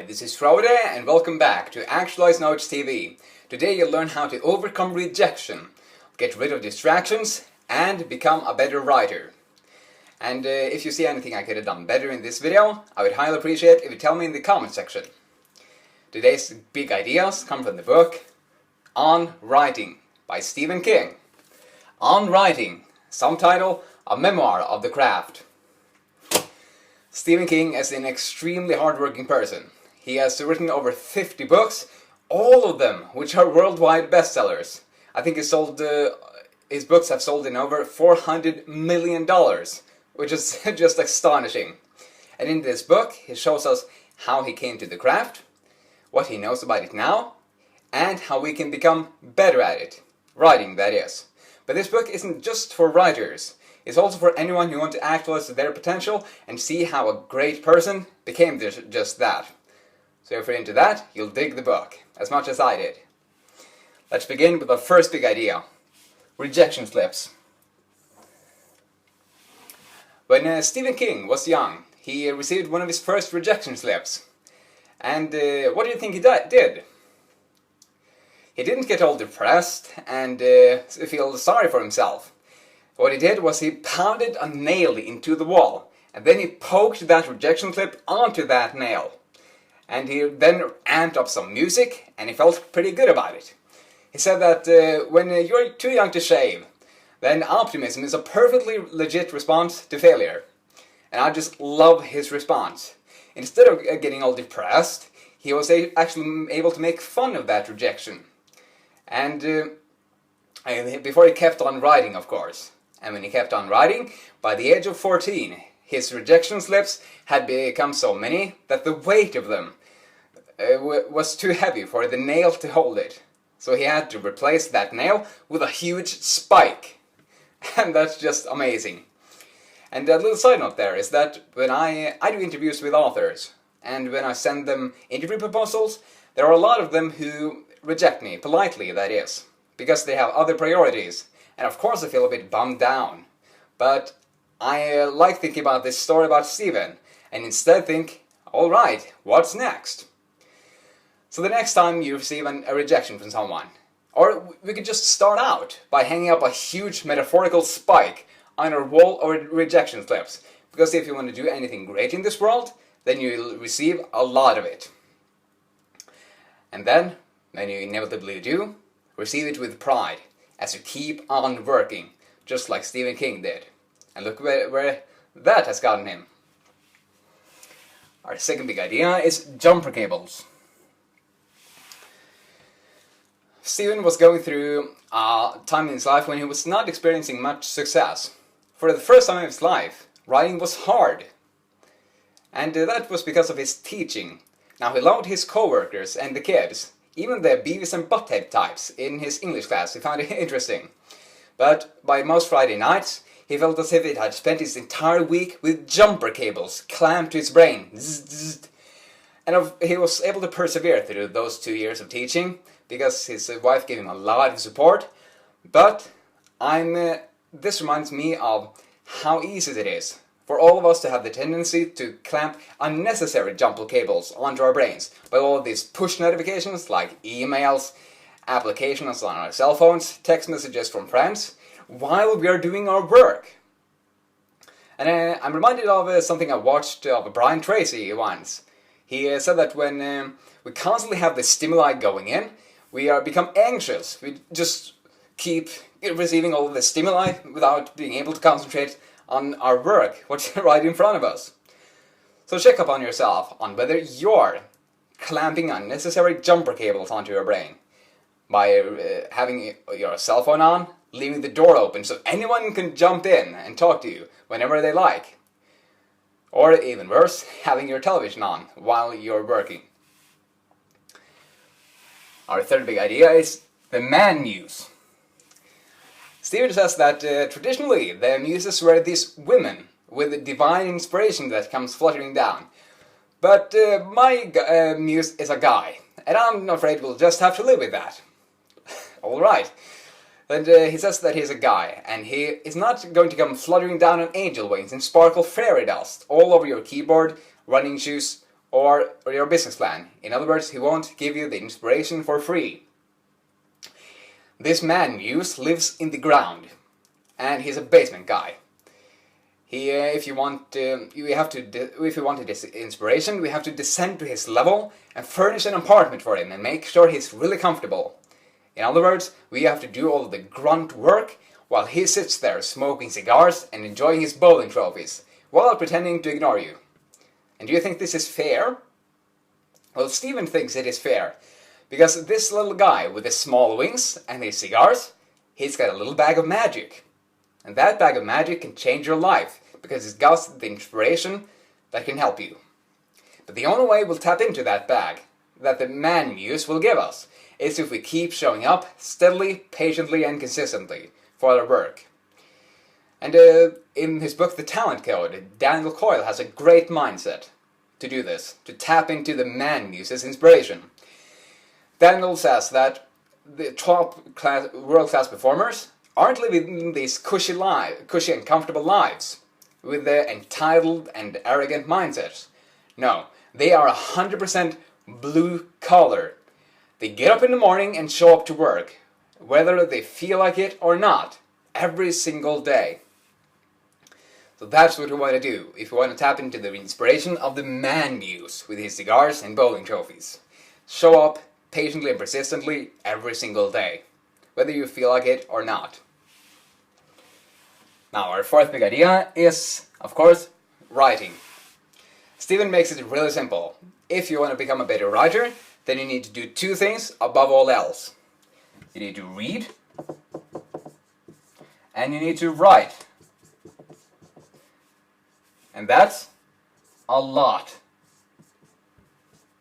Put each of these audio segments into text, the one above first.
this is Frode and welcome back to Actualize Notes TV. Today you'll learn how to overcome rejection, get rid of distractions, and become a better writer. And if you see anything I could have done better in this video, I would highly appreciate if you tell me in the comment section. Today's big ideas come from the book On Writing by Stephen King. On Writing, subtitle, A Memoir of the Craft. Stephen King is an extremely hard-working person. He has written over 50 books, all of them which are worldwide bestsellers. I think his books have sold in over $400 million, which is just astonishing. And in this book, he shows us how he came to the craft, what he knows about it now, and how we can become better at it. Writing, that is. But this book isn't just for writers. It's also for anyone who wants to actualize their potential and see how a great person became just that. So if you're into that, you'll dig the book, as much as I did. Let's begin with the first big idea. Rejection slips. When Stephen King was young, he received one of his first rejection slips. And what do you think he did? He didn't get all depressed and feel sorry for himself. What he did was he pounded a nail into the wall, and then he poked that rejection slip onto that nail. And he then amped up some music, and he felt pretty good about it. He said that when you're too young to shave, then optimism is a perfectly legit response to failure. And I just love his response. Instead of getting all depressed, he was actually able to make fun of that rejection. And before he kept on writing, of course. And when he kept on writing, by the age of 14, his rejection slips had become so many that the weight of them was too heavy for the nail to hold it. So he had to replace that nail with a huge spike. And that's just amazing. And a little side note there is that when I do interviews with authors, and when I send them interview proposals, there are a lot of them who reject me, politely that is, because they have other priorities. And of course I feel a bit bummed down. But I like thinking about this story about Stephen, and instead think, alright, what's next? So the next time you receive a rejection from someone, or we could just start out by hanging up a huge metaphorical spike on our wall of rejection slips. Because if you want to do anything great in this world, then you'll receive a lot of it. And then, when you inevitably do, receive it with pride, as you keep on working, just like Stephen King did. And look where that has gotten him. Our second big idea is jumper cables. Stephen was going through a time in his life when he was not experiencing much success. For the first time in his life, writing was hard. And that was because of his teaching. Now he loved his co-workers and the kids, even the Beavis and Butthead types in his English class. He found it interesting. But by most Friday nights, he felt as if he had spent his entire week with jumper cables clamped to his brain. And he was able to persevere through those 2 years of teaching, because his wife gave him a lot of support. But this reminds me of how easy it is for all of us to have the tendency to clamp unnecessary jumper cables onto our brains by all of these push notifications like emails, applications on our cell phones, text messages from friends, while we are doing our work. And I'm reminded of something I watched of Brian Tracy once. He said that when we constantly have the stimuli going in, we become anxious. We just keep receiving all of the stimuli without being able to concentrate on our work, what's right in front of us. So check up on yourself on whether you're clamping unnecessary jumper cables onto your brain by having your cell phone on, leaving the door open so anyone can jump in and talk to you whenever they like. Or even worse, having your television on while you're working. Our third big idea is the man muse. Stephen says that traditionally the muses were these women with divine inspiration that comes fluttering down. But my muse is a guy, and I'm afraid we'll just have to live with that. Alright. And he says that he's a guy, and he is not going to come fluttering down on angel wings and sparkle fairy dust all over your keyboard, running shoes, or your business plan. In other words, he won't give you the inspiration for free. This man Muse lives in the ground, and he's a basement guy. If you want this inspiration, we have to descend to his level and furnish an apartment for him and make sure he's really comfortable. In other words, we have to do all the grunt work while he sits there smoking cigars and enjoying his bowling trophies, while pretending to ignore you. And do you think this is fair? Well, Steven thinks it is fair, because this little guy with his small wings and his cigars, he's got a little bag of magic. And that bag of magic can change your life, because it's got the inspiration that can help you. But the only way we'll tap into that bag, that the man Muse will give us, is if we keep showing up steadily, patiently, and consistently for our work. And in his book The Talent Code, Daniel Coyle has a great mindset to do this, to tap into the man Muse's inspiration. Daniel says that the world-class performers aren't living these cushy and comfortable lives with their entitled and arrogant mindsets. No, they are 100% blue collar. They get up in the morning and show up to work, whether they feel like it or not, every single day. So that's what we want to do if we want to tap into the inspiration of the man Muse with his cigars and bowling trophies. Show up patiently and persistently every single day, whether you feel like it or not. Now, our fourth big idea is, of course, writing. Steven makes it really simple. If you want to become a better writer, then you need to do two things above all else. You need to read, and you need to write. And that's a lot.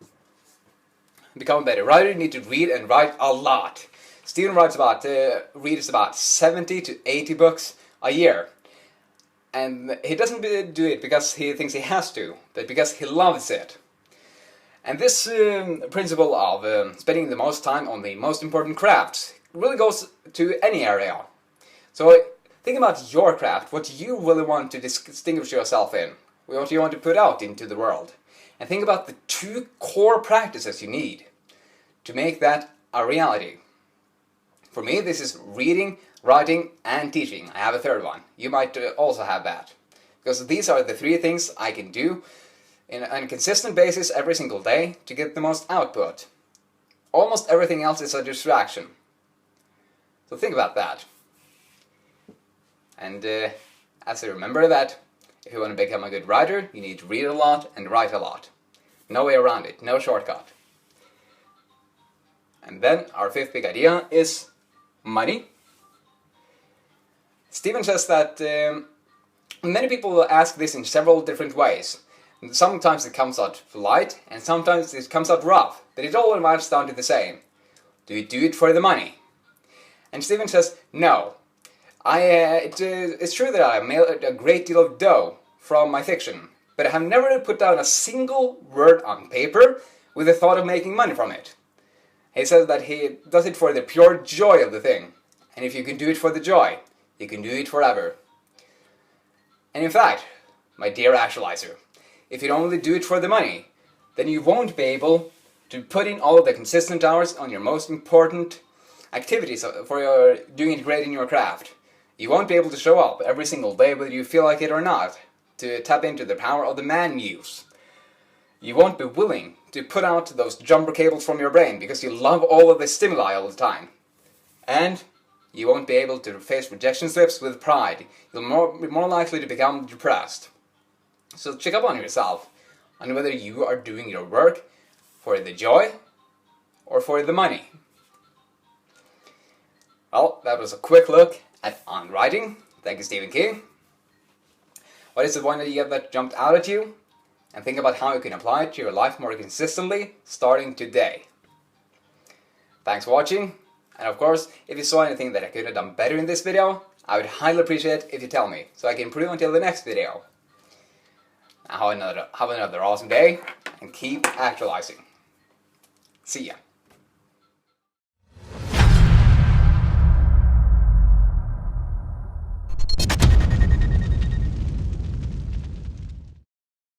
To become a better writer, you need to read and write a lot. Steven reads about 70 to 80 books a year. And he doesn't do it because he thinks he has to, but because he loves it. And this principle of spending the most time on the most important crafts really goes to any area. So think about your craft, what you really want to distinguish yourself in, what you want to put out into the world. And think about the two core practices you need to make that a reality. For me, this is reading, writing, and teaching. I have a third one. You might also have that. Because these are the three things I can do on a consistent basis every single day to get the most output. Almost everything else is a distraction. So think about that. And as I remember that, if you want to become a good writer, you need to read a lot and write a lot. No way around it, no shortcut. And then our fifth big idea is money. Steven says that many people ask this in several different ways. Sometimes it comes out polite, and sometimes it comes out rough, but it all amounts down to the same. Do you do it for the money? And Steven says, no. It's true that I made a great deal of dough from my fiction, but I have never put down a single word on paper with the thought of making money from it. He says that he does it for the pure joy of the thing, and if you can do it for the joy, you can do it forever. And in fact, my dear actualizer, if you only do it for the money, then you won't be able to put in all of the consistent hours on your most important activities for your doing it great in your craft. You won't be able to show up every single day whether you feel like it or not, to tap into the power of the man Muse. You won't be willing to put out those jumper cables from your brain because you love all of the stimuli all the time. And you won't be able to face rejection slips with pride. You'll be more likely to become depressed. So check up on yourself on whether you are doing your work for the joy or for the money. Well, that was a quick look on writing. Thank you, Stephen King. What is the one idea that jumped out at you? And think about how you can apply it to your life more consistently, starting today. Thanks for watching. And of course, if you saw anything that I could have done better in this video, I would highly appreciate if you tell me, so I can improve until the next video. Now have another awesome day, and keep actualizing. See ya.